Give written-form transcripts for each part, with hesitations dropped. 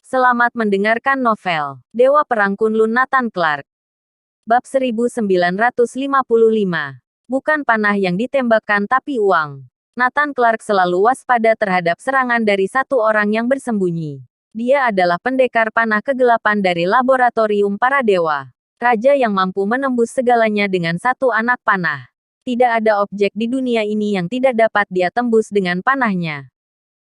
Selamat mendengarkan novel Dewa Perang Kunlun Nathan Clark. Bab 1955. Bukan panah yang ditembakkan tapi uang. Nathan Clark selalu waspada terhadap serangan dari satu orang yang bersembunyi. Dia adalah pendekar panah kegelapan dari laboratorium para dewa. Raja yang mampu menembus segalanya dengan satu anak panah. Tidak ada objek di dunia ini yang tidak dapat dia tembus dengan panahnya.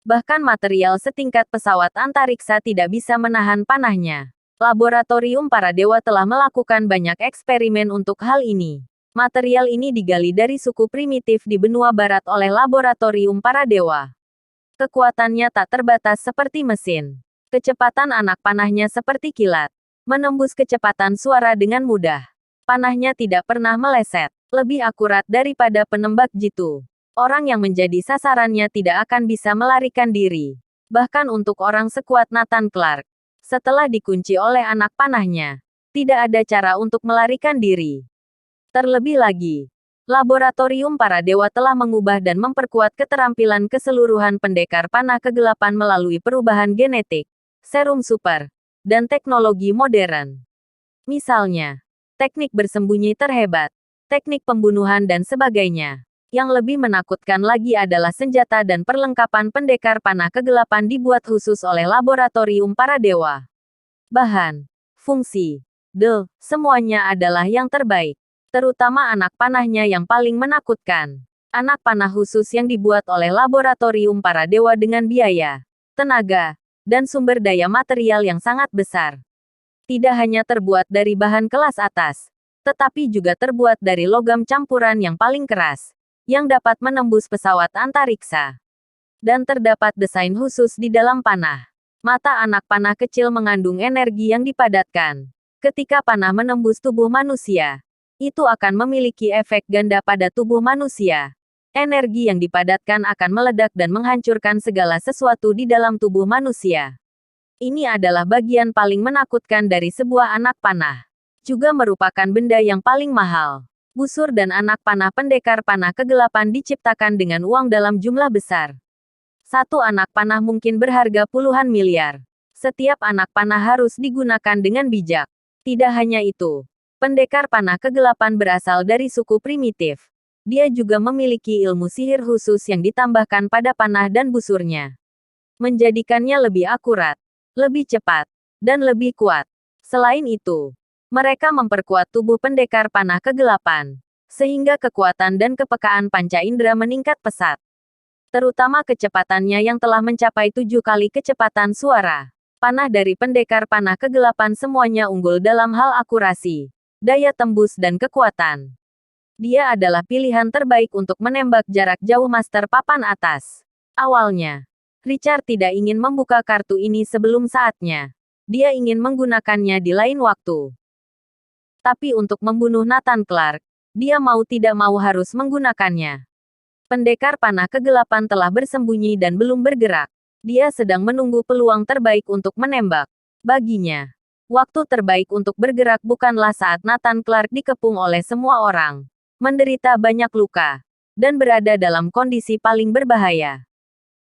Bahkan material setingkat pesawat antariksa tidak bisa menahan panahnya. Laboratorium para dewa telah melakukan banyak eksperimen untuk hal ini. Material ini digali dari suku primitif di benua barat oleh laboratorium para dewa. Kekuatannya tak terbatas seperti mesin. Kecepatan anak panahnya seperti kilat. Menembus kecepatan suara dengan mudah. Panahnya tidak pernah meleset. Lebih akurat daripada penembak jitu. Orang yang menjadi sasarannya tidak akan bisa melarikan diri. Bahkan untuk orang sekuat Nathan Clark. Setelah dikunci oleh anak panahnya, tidak ada cara untuk melarikan diri. Terlebih lagi, laboratorium para dewa telah mengubah dan memperkuat keterampilan keseluruhan pendekar panah kegelapan melalui perubahan genetik, serum super, dan teknologi modern. Misalnya, teknik bersembunyi terhebat, teknik pembunuhan dan sebagainya. Yang lebih menakutkan lagi adalah senjata dan perlengkapan pendekar panah kegelapan dibuat khusus oleh laboratorium para dewa. Bahan, fungsi, semuanya adalah yang terbaik. Terutama anak panahnya yang paling menakutkan. Anak panah khusus yang dibuat oleh laboratorium para dewa dengan biaya, tenaga, dan sumber daya material yang sangat besar. Tidak hanya terbuat dari bahan kelas atas, tetapi juga terbuat dari logam campuran yang paling keras, yang dapat menembus pesawat antariksa. Dan terdapat desain khusus di dalam panah. Mata anak panah kecil mengandung energi yang dipadatkan. Ketika panah menembus tubuh manusia, itu akan memiliki efek ganda pada tubuh manusia. Energi yang dipadatkan akan meledak dan menghancurkan segala sesuatu di dalam tubuh manusia. Ini adalah bagian paling menakutkan dari sebuah anak panah. Juga merupakan benda yang paling mahal. Busur dan anak panah pendekar panah kegelapan diciptakan dengan uang dalam jumlah besar. Satu anak panah mungkin berharga puluhan miliar. Setiap anak panah harus digunakan dengan bijak. Tidak hanya itu, pendekar panah kegelapan berasal dari suku primitif. Dia juga memiliki ilmu sihir khusus yang ditambahkan pada panah dan busurnya. Menjadikannya lebih akurat, lebih cepat, dan lebih kuat. Selain itu, mereka memperkuat tubuh pendekar panah kegelapan, sehingga kekuatan dan kepekaan panca indera meningkat pesat. Terutama kecepatannya yang telah mencapai 7 kali kecepatan suara. Panah dari pendekar panah kegelapan semuanya unggul dalam hal akurasi, daya tembus dan kekuatan. Dia adalah pilihan terbaik untuk menembak jarak jauh master papan atas. Awalnya, Richard tidak ingin membuka kartu ini sebelum saatnya. Dia ingin menggunakannya di lain waktu. Tapi untuk membunuh Nathan Clark, dia mau tidak mau harus menggunakannya. Pendekar panah kegelapan telah bersembunyi dan belum bergerak. Dia sedang menunggu peluang terbaik untuk menembak. Baginya, waktu terbaik untuk bergerak bukanlah saat Nathan Clark dikepung oleh semua orang, menderita banyak luka, dan berada dalam kondisi paling berbahaya.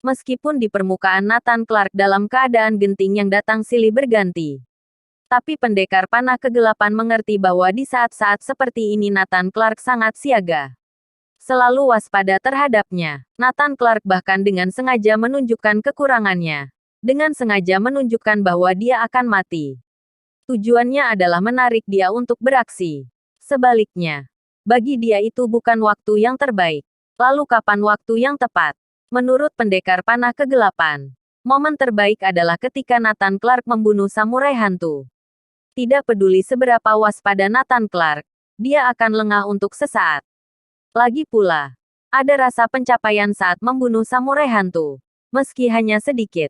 Meskipun di permukaan Nathan Clark dalam keadaan genting yang datang silih berganti. Tapi pendekar panah kegelapan mengerti bahwa di saat-saat seperti ini Nathan Clark sangat siaga. Selalu waspada terhadapnya. Nathan Clark bahkan dengan sengaja menunjukkan kekurangannya. Dengan sengaja menunjukkan bahwa dia akan mati. Tujuannya adalah menarik dia untuk beraksi. Sebaliknya, bagi dia itu bukan waktu yang terbaik. Lalu kapan waktu yang tepat? Menurut pendekar panah kegelapan, momen terbaik adalah ketika Nathan Clark membunuh samurai hantu. Tidak peduli seberapa waspada Nathan Clark, dia akan lengah untuk sesaat. Lagi pula, ada rasa pencapaian saat membunuh samurai hantu, meski hanya sedikit.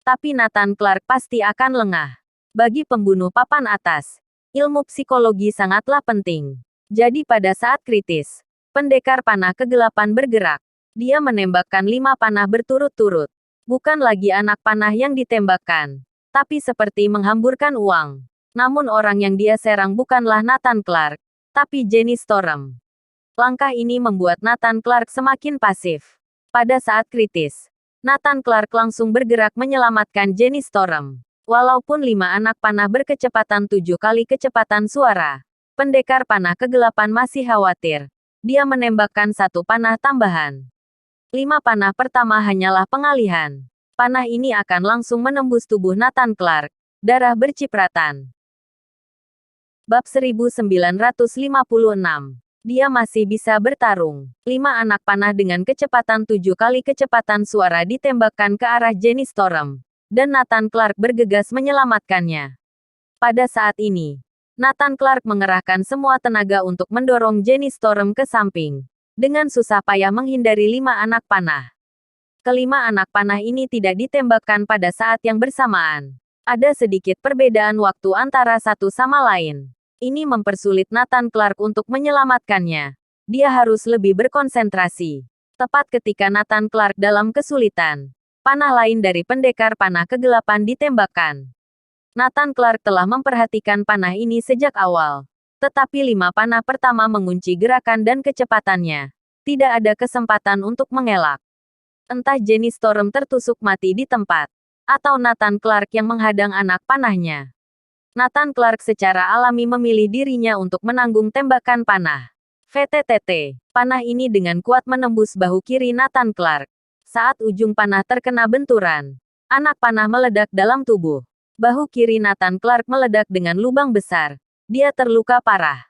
Tapi Nathan Clark pasti akan lengah. Bagi pembunuh papan atas, ilmu psikologi sangatlah penting. Jadi pada saat kritis, pendekar panah kegelapan bergerak. Dia menembakkan 5 panah berturut-turut. Bukan lagi anak panah yang ditembakkan, tapi seperti menghamburkan uang. Namun orang yang dia serang bukanlah Nathan Clark, tapi Jenny Storm. Langkah ini membuat Nathan Clark semakin pasif. Pada saat kritis, Nathan Clark langsung bergerak menyelamatkan Jenny Storm. Walaupun 5 anak panah berkecepatan 7 kali kecepatan suara, pendekar panah kegelapan masih khawatir. Dia menembakkan 1 panah tambahan. 5 panah pertama hanyalah pengalihan. Panah ini akan langsung menembus tubuh Nathan Clark. Darah bercipratan. Bab 1956. Dia masih bisa bertarung. 5 anak panah dengan kecepatan 7 kali kecepatan suara ditembakkan ke arah Jenny Storm. Dan Nathan Clark bergegas menyelamatkannya. Pada saat ini, Nathan Clark mengerahkan semua tenaga untuk mendorong Jenny Storm ke samping. Dengan susah payah menghindari 5 anak panah. Kelima anak panah ini tidak ditembakkan pada saat yang bersamaan. Ada sedikit perbedaan waktu antara satu sama lain. Ini mempersulit Nathan Clark untuk menyelamatkannya. Dia harus lebih berkonsentrasi. Tepat ketika Nathan Clark dalam kesulitan, panah lain dari pendekar panah kegelapan ditembakkan. Nathan Clark telah memperhatikan panah ini sejak awal. Tetapi 5 panah pertama mengunci gerakan dan kecepatannya. Tidak ada kesempatan untuk mengelak. Entah Jenny Storm tertusuk mati di tempat, atau Nathan Clark yang menghadang anak panahnya. Nathan Clark secara alami memilih dirinya untuk menanggung tembakan panah. VTTT. Panah ini dengan kuat menembus bahu kiri Nathan Clark. Saat ujung panah terkena benturan, anak panah meledak dalam tubuh. Bahu kiri Nathan Clark meledak dengan lubang besar. Dia terluka parah.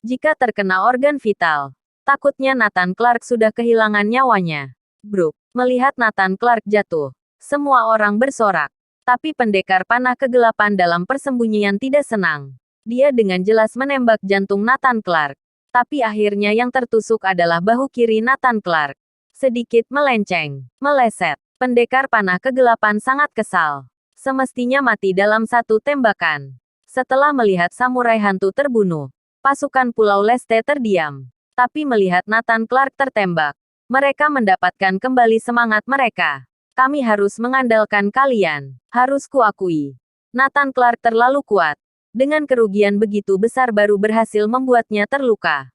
Jika terkena organ vital, takutnya Nathan Clark sudah kehilangan nyawanya. Bruk. Melihat Nathan Clark jatuh, semua orang bersorak. Tapi pendekar panah kegelapan dalam persembunyian tidak senang. Dia dengan jelas menembak jantung Nathan Clark. Tapi akhirnya yang tertusuk adalah bahu kiri Nathan Clark. Sedikit melenceng, meleset. Pendekar panah kegelapan sangat kesal. Semestinya mati dalam satu tembakan. Setelah melihat samurai hantu terbunuh, pasukan Pulau Leste terdiam. Tapi melihat Nathan Clark tertembak, mereka mendapatkan kembali semangat mereka. Kami harus mengandalkan kalian. Harus kuakui. Nathan Clark terlalu kuat. Dengan kerugian begitu besar baru berhasil membuatnya terluka.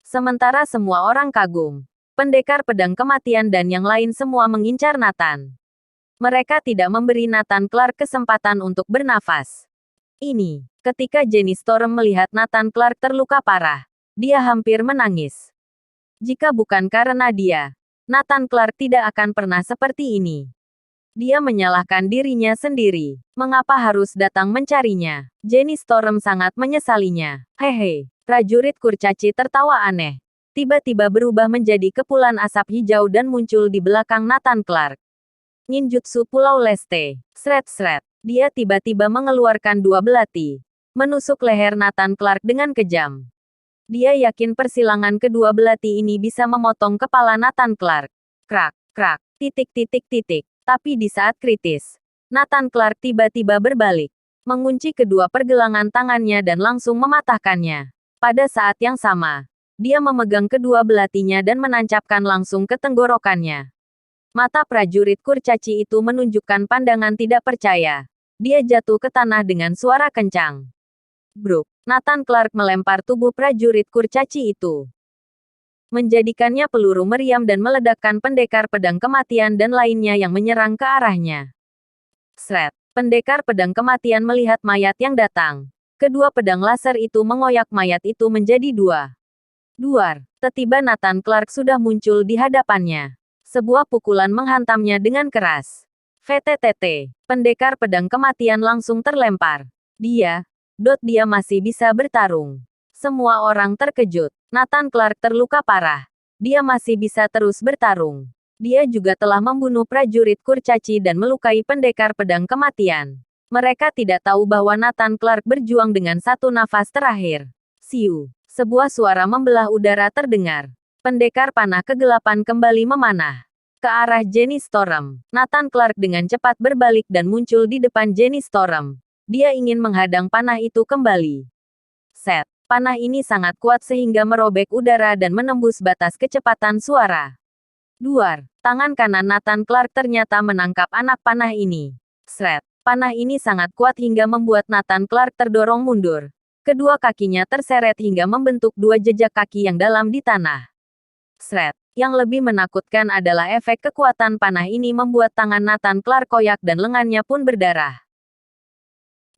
Sementara semua orang kagum. Pendekar pedang kematian dan yang lain semua mengincar Nathan. Mereka tidak memberi Nathan Clark kesempatan untuk bernafas. Ini, ketika Jenny Storm melihat Nathan Clark terluka parah, dia hampir menangis. Jika bukan karena dia, Nathan Clark tidak akan pernah seperti ini. Dia menyalahkan dirinya sendiri. Mengapa harus datang mencarinya? Jenny Storm sangat menyesalinya. Hehe, prajurit kurcaci tertawa aneh. Tiba-tiba berubah menjadi kepulan asap hijau dan muncul di belakang Nathan Clark. Ninjutsu Pulau Leste. Sret-sret. Dia tiba-tiba mengeluarkan 2 belati. Menusuk leher Nathan Clark dengan kejam. Dia yakin persilangan kedua belati ini bisa memotong kepala Nathan Clark. Krak, krak, . Tapi di saat kritis, Nathan Clark tiba-tiba berbalik, mengunci kedua pergelangan tangannya dan langsung mematahkannya. Pada saat yang sama, dia memegang kedua belatinya dan menancapkan langsung ke tenggorokannya. Mata prajurit kurcaci itu menunjukkan pandangan tidak percaya. Dia jatuh ke tanah dengan suara kencang. Bruk. Nathan Clark melempar tubuh prajurit kurcaci itu, menjadikannya peluru meriam dan meledakkan pendekar pedang kematian dan lainnya yang menyerang ke arahnya. Sret. Pendekar pedang kematian melihat mayat yang datang. Kedua pedang laser itu mengoyak mayat itu menjadi 2. Duar. Tiba-tiba Nathan Clark sudah muncul di hadapannya. Sebuah pukulan menghantamnya dengan keras. VTTT. Pendekar pedang kematian langsung terlempar. Dia masih bisa bertarung. Semua orang terkejut. Nathan Clark terluka parah. Dia masih bisa terus bertarung. Dia juga telah membunuh prajurit kurcaci dan melukai pendekar pedang kematian. Mereka tidak tahu bahwa Nathan Clark berjuang dengan satu nafas terakhir. Siu. Sebuah suara membelah udara terdengar. Pendekar panah kegelapan kembali memanah ke arah Jenny Storm. Nathan Clark dengan cepat berbalik dan muncul di depan Jenny Storm. Dia ingin menghadang panah itu kembali. Set. Panah ini sangat kuat sehingga merobek udara dan menembus batas kecepatan suara. Duar. Tangan kanan Nathan Clark ternyata menangkap anak panah ini. Sret. Panah ini sangat kuat hingga membuat Nathan Clark terdorong mundur. Kedua kakinya terseret hingga membentuk 2 jejak kaki yang dalam di tanah. Sret. Yang lebih menakutkan adalah efek kekuatan panah ini membuat tangan Nathan Clark koyak dan lengannya pun berdarah.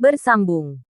Bersambung.